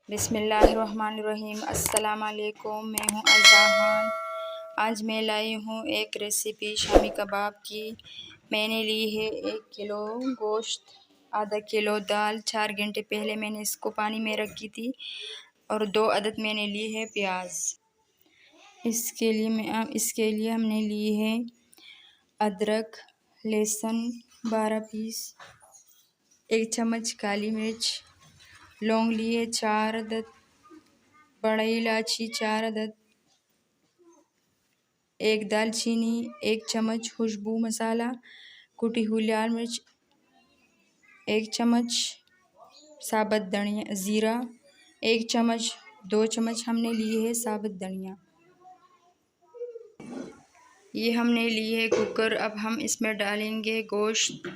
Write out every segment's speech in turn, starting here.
बिस्मिल्लाहिर्रहमानिर्रहीम। अस्सलाम वालेकुम। मैं हूँ अज़ाहान। आज मैं लाई हूँ एक रेसिपी शामी कबाब की। मैंने ली है 1 किलो गोश्त, आधा किलो दाल। 4 घंटे पहले मैंने इसको पानी में रखी थी और 2 अदद मैंने ली है प्याज। इसके लिए हमने ली है अदरक, लहसुन 12 पीस, 1 चम्मच काली मिर्च, लौंग लिए 4 अदद, बड़ा इलायची 4 अदद, 1 दालचीनी, 1 चम्मच खुशबू मसाला, कुटी हुई लाल मिर्च 1 चम्मच, साबुत धनिया ज़ीरा 1 चम्मच, 2 चम्मच हमने लिए है साबुत धनिया। ये हमने ली है कुकर। अब हम इसमें डालेंगे गोश्त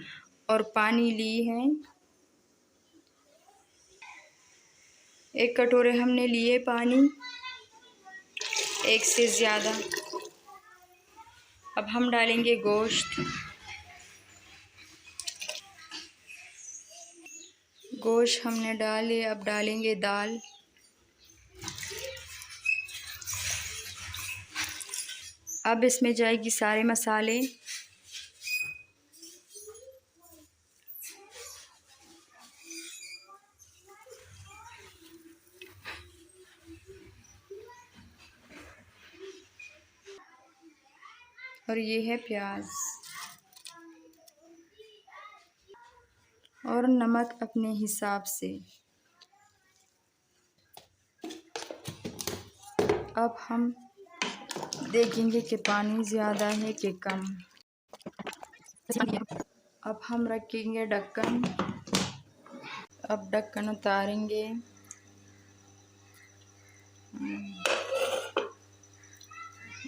और पानी ली है 1 कटोरे हमने लिए पानी, 1 से ज़्यादा। अब हम डालेंगे गोश्त। गोश्त हमने डाले। अब डालेंगे दाल। अब इसमें जाएगी सारे मसाले। और ये है प्याज और नमक अपने हिसाब से। अब हम देखेंगे कि पानी ज़्यादा है कि कम। अब हम रखेंगे ढक्कन। अब ढक्कन उतारेंगे।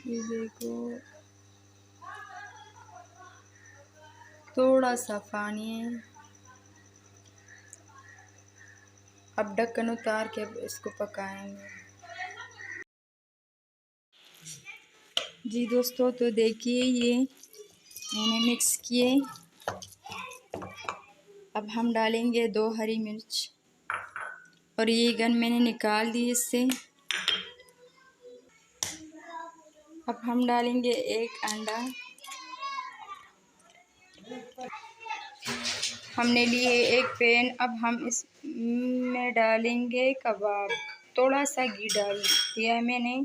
ये देखो, थोड़ा सा पानी है। अब ढक्कन उतार के इसको पकाएंगे। जी दोस्तों, तो देखिए ये मैंने मिक्स किए। अब हम डालेंगे 2 हरी मिर्च और ये गन मैंने निकाल दी इससे। अब हम डालेंगे 1 अंडा। हमने लिए 1 पैन। अब हम इसमें डालेंगे कबाब। थोड़ा सा घी डाल दिया है मैंने।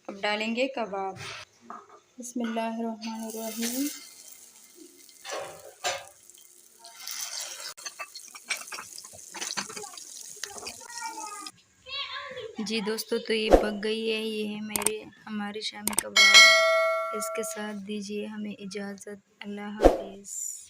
अब डालेंगे कबाब। बिस्मिल्लाहिर्रहमानिर्रहीम। जी दोस्तों, तो ये पक गई है। ये है हमारे शामी कबाब। इसके साथ दीजिए हमें इजाज़त। अल्लाह हाफ़िज़।